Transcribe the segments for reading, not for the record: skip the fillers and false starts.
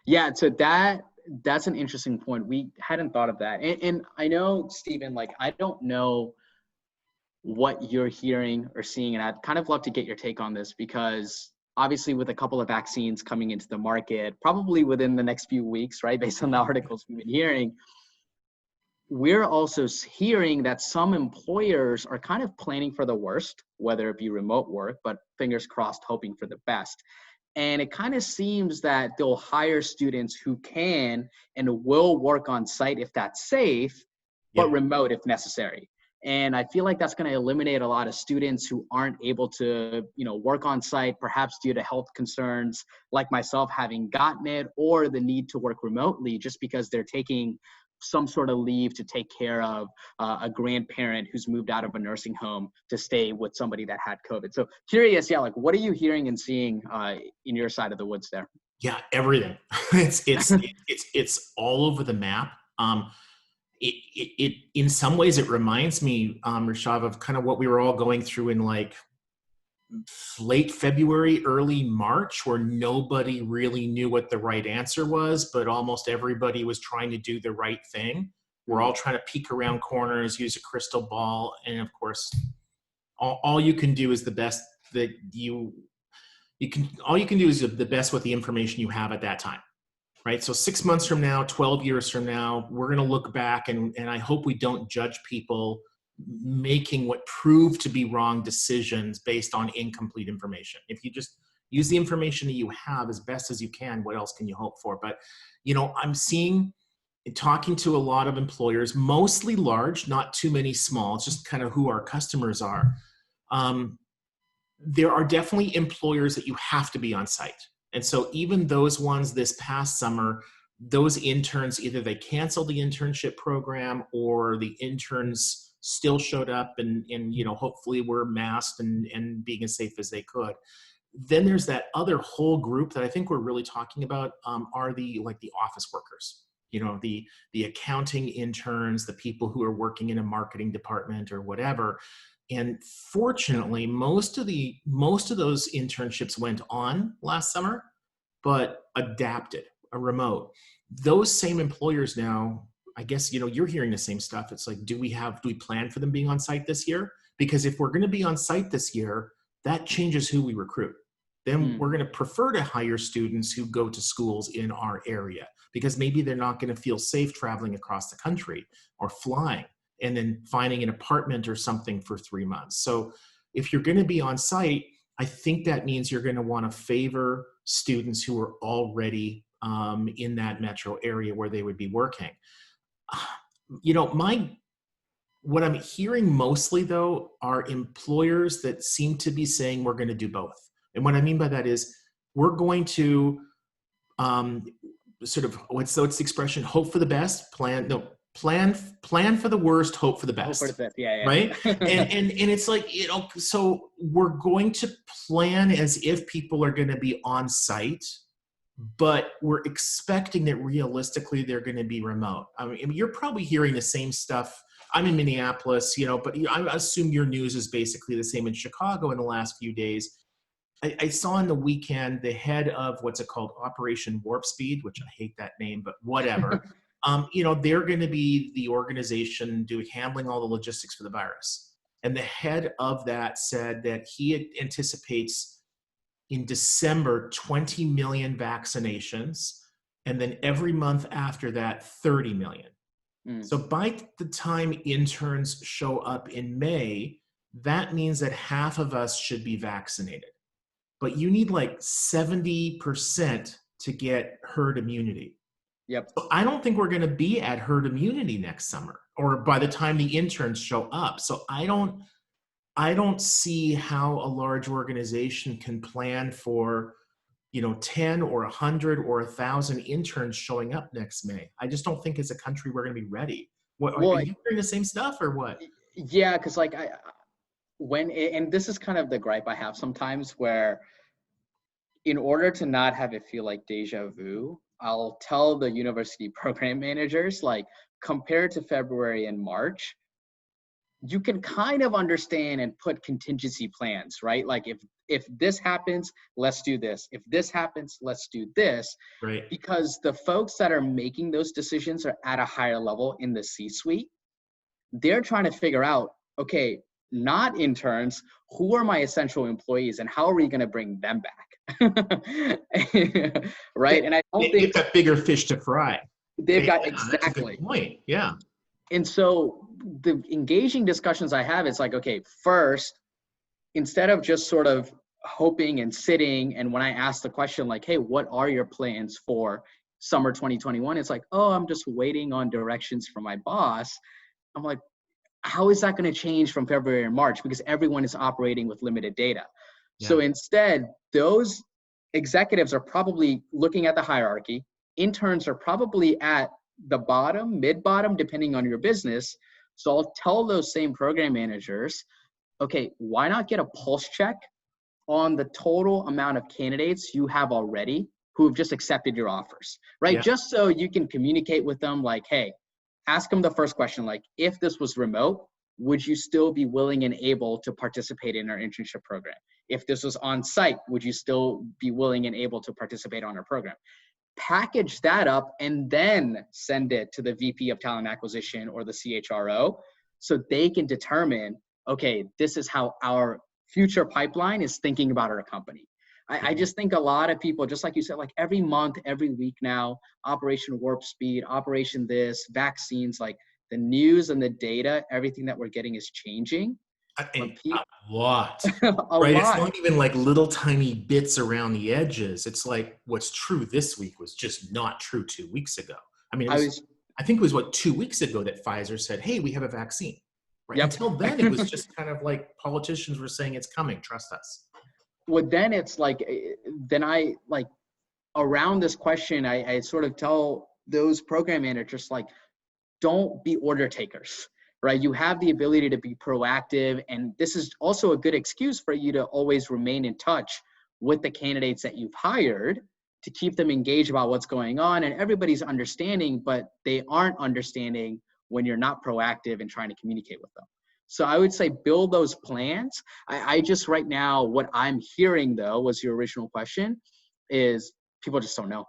Yeah, so that's an interesting point. We hadn't thought of that. And I know, Stephen, like, I don't know what you're hearing or seeing, and I'd kind of love to get your take on this because obviously with a couple of vaccines coming into the market, probably within the next few weeks, right, based on the articles we've been hearing, we're also hearing that some employers are kind of planning for the worst, whether it be remote work, but fingers crossed, hoping for the best. And it kind of seems that they'll hire students who can and will work on site if that's safe, but remote if necessary. And I feel like that's going to eliminate a lot of students who aren't able to, work on site, perhaps due to health concerns, like myself having gotten it, or the need to work remotely just because they're taking some sort of leave to take care of a grandparent who's moved out of a nursing home to stay with somebody that had COVID. So curious, like what are you hearing and seeing in your side of the woods there? Yeah, everything. It's all over the map. It in some ways it reminds me, Rishav, of kind of what we were all going through in like late February, early March, where nobody really knew what the right answer was, but almost everybody was trying to do the right thing. We're all trying to peek around corners, use a crystal ball, and of course, all you can do is the best that you can. All you can do is the best with the information you have at that time, right? So 6 months from now, 12 years from now, we're going to look back, and I hope we don't judge people making what proved to be wrong decisions based on incomplete information. If you just use the information that you have as best as you can, what else can you hope for? But, I'm talking to a lot of employers, mostly large, not too many small. It's just kind of who our customers are. There are definitely employers that you have to be on site. And so even those ones this past summer, those interns, either they canceled the internship program or the interns still showed up and hopefully were masked and being as safe as they could. Then there's that other whole group that I think we're really talking about are the office workers, the accounting interns, the people who are working in a marketing department or whatever. And fortunately, most of those internships went on last summer, but adapted, a remote. Those same employers now, I guess, you're hearing the same stuff. It's like, do we plan for them being on site this year? Because if we're going to be on site this year, that changes who we recruit. Then we're going to prefer to hire students who go to schools in our area because maybe they're not going to feel safe traveling across the country or flying and then finding an apartment or something for 3 months. So if you're going to be on site, I think that means you're going to want to favor students who are already in that metro area where they would be working. What I'm hearing mostly though are employers that seem to be saying we're going to do both. And what I mean by that is we're going to sort of, what's the expression? Hope for the best, plan for the worst, hope for the best. Hope for the best. Yeah. Right. and it's like, so we're going to plan as if people are going to be on site, but we're expecting that realistically they're going to be remote. I mean, you're probably hearing the same stuff. I'm in Minneapolis, but I assume your news is basically the same in Chicago in the last few days. I saw on the weekend the head of what's it called, Operation Warp Speed, which I hate that name, but whatever. They're going to be the organization handling all the logistics for the virus. And the head of that said that he anticipates in December, 20 million vaccinations, and then every month after that, 30 million. So by the time interns show up in May, that means that half of us should be vaccinated. But you need like 70% to get herd immunity. Yep. So I don't think we're going to be at herd immunity next summer or by the time the interns show up. So I don't see how a large organization can plan for, 10 or 100 or 1,000 interns showing up next May. I just don't think as a country we're going to be ready. Are you hearing the same stuff or what? Yeah, because and this is kind of the gripe I have sometimes where in order to not have it feel like deja vu, I'll tell the university program managers, like, compared to February and March, you can kind of understand and put contingency plans, right? Like if this happens, let's do this. If this happens, let's do this. Right. Because the folks that are making those decisions are at a higher level in the C-suite. They're trying to figure out, okay, not interns, who are my essential employees and how are we going to bring them back? Right? And I don't think they've got bigger fish to fry. they've got Yeah, that's a good exactly. point. Yeah. And so the engaging discussions I have, it's like, okay, first, instead of just sort of hoping and sitting, and when I ask the question like, hey, what are your plans for summer 2021? It's like, oh, I'm just waiting on directions from my boss. I'm like, how is that going to change from February and March? Because everyone is operating with limited data. Yeah. So instead, those executives are probably looking at the hierarchy. Interns are probably at the bottom, mid-bottom, depending on your business. So I'll tell those same program managers, okay, why not get a pulse check on the total amount of candidates you have already who have just accepted your offers, right? Yeah. Just so you can communicate with them like, hey, ask them the first question, like, if this was remote, would you still be willing and able to participate in our internship program? If this was on site, would you still be willing and able to participate on our program? Package that up and then send it to the VP of Talent Acquisition or the CHRO so they can determine, okay, this is how our future pipeline is thinking about our company. I just think a lot of people, just like you said, like every month, every week now, Operation Warp Speed, Operation this, vaccines, like the news and the data, everything that we're getting is changing. A lot. A Right. It's lot. not even like little tiny bits around the edges. It's like what's true this week was just not true 2 weeks ago. I mean, I think it was what 2 weeks ago that Pfizer said, hey, we have a vaccine. Right. Yep. Until then, it was just kind of like politicians were saying it's coming. Trust us. Well, then it's like, then I like around this question, I sort of tell those program managers, like, don't be order takers, right? You have the ability to be proactive. And this is also a good excuse for you to always remain in touch with the candidates that you've hired to keep them engaged about what's going on. And everybody's understanding, but they aren't understanding when you're not proactive and trying to communicate with them. So I would say build those plans. I just right now, what I'm hearing though, was your original question, is people just don't know.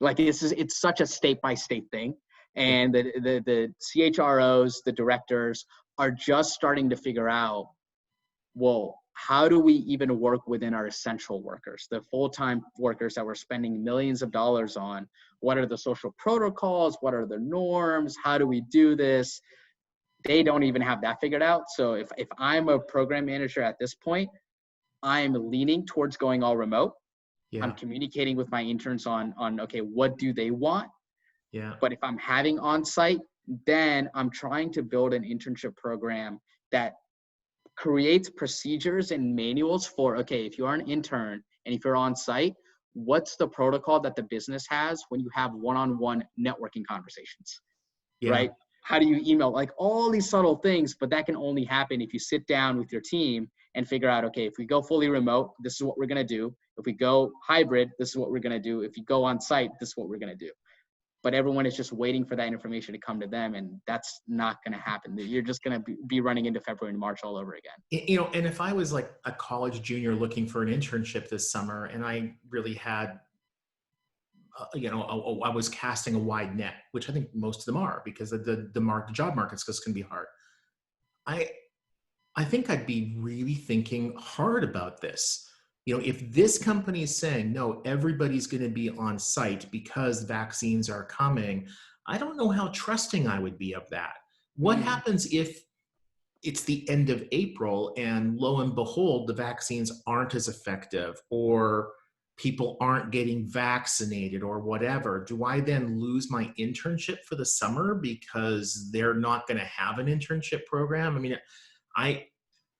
Like it's such a state by state thing. And the CHROs, the directors are just starting to figure out, well, how do we even work within our essential workers, the full-time workers that we're spending millions of dollars on? What are the social protocols? What are the norms? How do we do this? They don't even have that figured out. So if I'm a program manager at this point, I'm leaning towards going all remote. Yeah. I'm communicating with my interns on okay, what do they want? Yeah. But if I'm having on-site, then I'm trying to build an internship program that creates procedures and manuals for, okay, if you are an intern and if you're on-site, what's the protocol that the business has when you have one-on-one networking conversations, right? How do you email? Like all these subtle things, but that can only happen if you sit down with your team and figure out, okay, if we go fully remote, this is what we're going to do. If we go hybrid, this is what we're going to do. If you go on-site, this is what we're going to do. But everyone is just waiting for that information to come to them, and that's not going to happen. You're just going to be running into February and March all over again. You know, and if I was like a college junior looking for an internship this summer, and I really had, I was casting a wide net, which I think most of them are, because the job market's just going to be hard. I think I'd be really thinking hard about this. You know, if this company is saying, no, everybody's going to be on site because vaccines are coming, I don't know how trusting I would be of that. What happens if it's the end of April and lo and behold, the vaccines aren't as effective, or people aren't getting vaccinated or whatever? Do I then lose my internship for the summer because they're not going to have an internship program? I mean,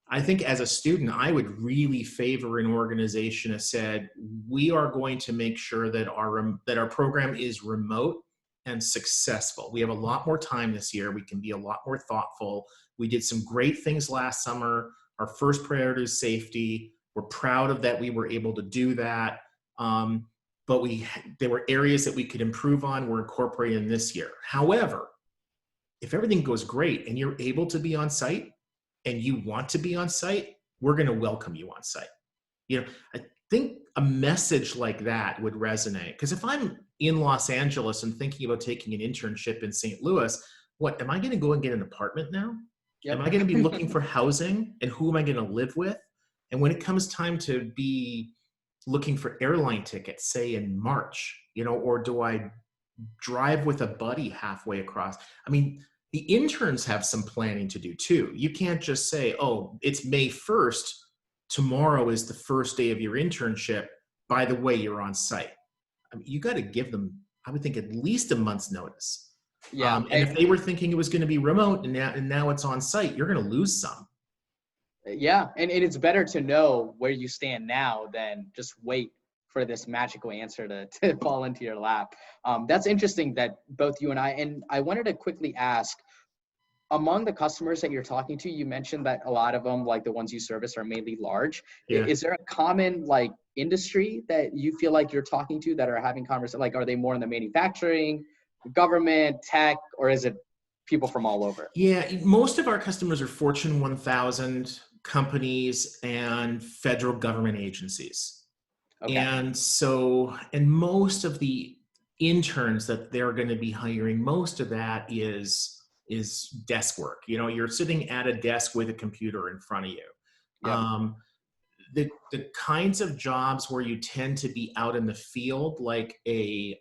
I think as a student, I would really favor an organization that said, we are going to make sure that our program is remote and successful. We have a lot more time this year. We can be a lot more thoughtful. We did some great things last summer. Our first priority is safety. We're proud of that we were able to do that. But there were areas that we could improve on. We're incorporating this year. However, if everything goes great and you're able to be on site, and you want to be on site, we're going to welcome you on site. I think a message like that would resonate, because if I'm in Los Angeles and thinking about taking an internship in St. Louis, what am I going to go and get an apartment now? Yep. Am I going to be looking for housing, and who am I going to live with? And when it comes time to be looking for airline tickets, say in March, or do I drive with a buddy halfway across? I mean, the interns have some planning to do too. You can't just say, oh, it's May 1st. Tomorrow is the first day of your internship. By the way, you're on site. I mean, you got to give them, I would think, at least a month's notice. Yeah. And if they were thinking it was going to be remote and now it's on site, you're going to lose some. Yeah. And it's better to know where you stand now than just wait for this magical answer to fall into your lap. That's interesting that both you and I wanted to quickly ask, among the customers that you're talking to, you mentioned that a lot of them, like the ones you service, are mainly large. Yeah. Is there a common industry that you feel like you're talking to that are having conversations? Like, are they more in the manufacturing, government, tech, or is it people from all over? Yeah, most of our customers are Fortune 1000 companies and federal government agencies. Okay. And most of the interns that they're going to be hiring, most of that is desk work. You're sitting at a desk with a computer in front of you. Yep. The kinds of jobs where you tend to be out in the field, like if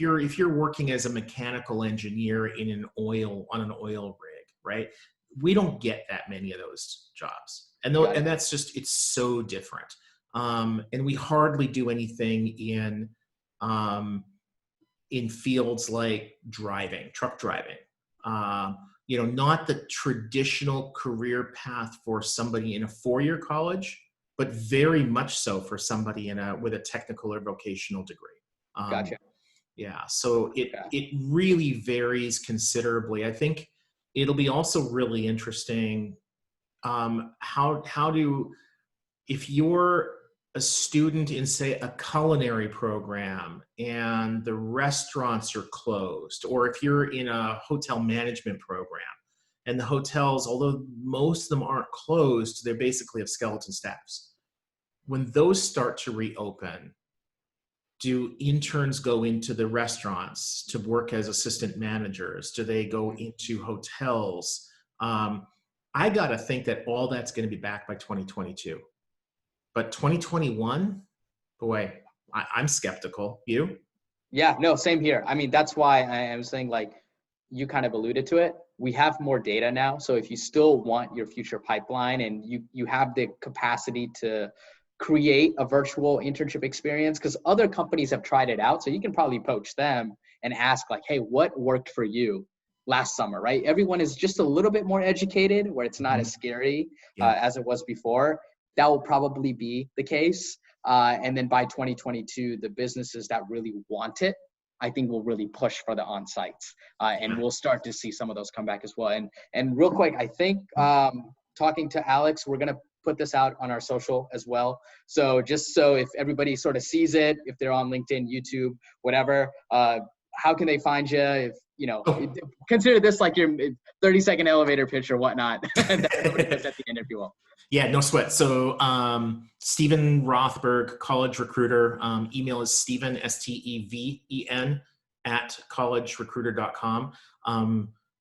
you're working as a mechanical engineer on an oil rig, right? We don't get that many of those jobs. And that's just, it's so different. And we hardly do anything in fields like truck driving. Not the traditional career path for somebody in a four-year college, but very much so for somebody with a technical or vocational degree. Gotcha. Yeah, so it really varies considerably. I think it'll be also really interesting if you're a student in, say, a culinary program and the restaurants are closed, or if you're in a hotel management program and the hotels, although most of them aren't closed, they're basically have skeleton staffs. When those start to reopen, do interns go into the restaurants to work as assistant managers? Do they go into hotels? I got to think that all that's going to be back by 2022. But 2021, boy, I'm skeptical. You? Yeah, no, same here. I mean, that's why I was saying, you kind of alluded to it. We have more data now. So if you still want your future pipeline and you have the capacity to create a virtual internship experience, because other companies have tried it out. So you can probably approach them and ask hey, what worked for you last summer, right? Everyone is just a little bit more educated where it's not as scary as it was before. That will probably be the case. And then by 2022, the businesses that really want it, I think will really push for the on-sites. And we'll start to see some of those come back as well. And real quick, I think talking to Alex, we're going to put this out on our social as well. So just so if everybody sort of sees it, if they're on LinkedIn, YouTube, whatever, how can they find you? Consider this like your 30-second elevator pitch or whatnot. That everybody puts at the end, if you will. Yeah, no sweat. So Steven Rothberg, college recruiter. Email is Steven, STEVEN, @collegerecruiter.com.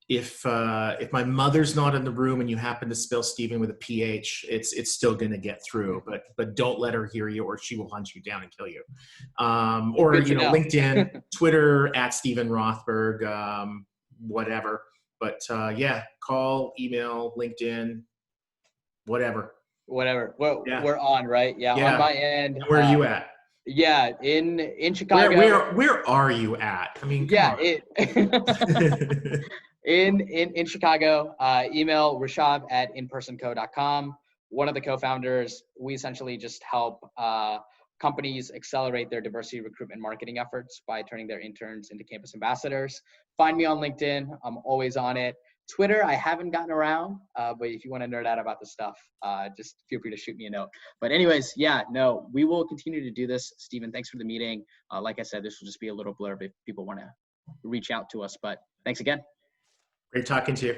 If my mother's not in the room and you happen to spell Steven with a PH, it's still going to get through. But don't let her hear you, or she will hunt you down and kill you. Or LinkedIn, Twitter @Steven Rothberg, whatever. But call, email, LinkedIn, whatever. Well, we're on, right? Yeah. On my end. Where are you at? Yeah, in Chicago. Where are you at? I mean, come on. In Chicago, email Rishab at inpersonco.com. One of the co-founders. We essentially just help companies accelerate their diversity recruitment marketing efforts by turning their interns into campus ambassadors. Find me on LinkedIn. I'm always on it. Twitter, I haven't gotten around, but if you want to nerd out about this stuff, just feel free to shoot me a note. But anyways, we will continue to do this. Steven, thanks for the meeting. Like I said, this will just be a little blurb if people want to reach out to us, but thanks again. Great talking to you.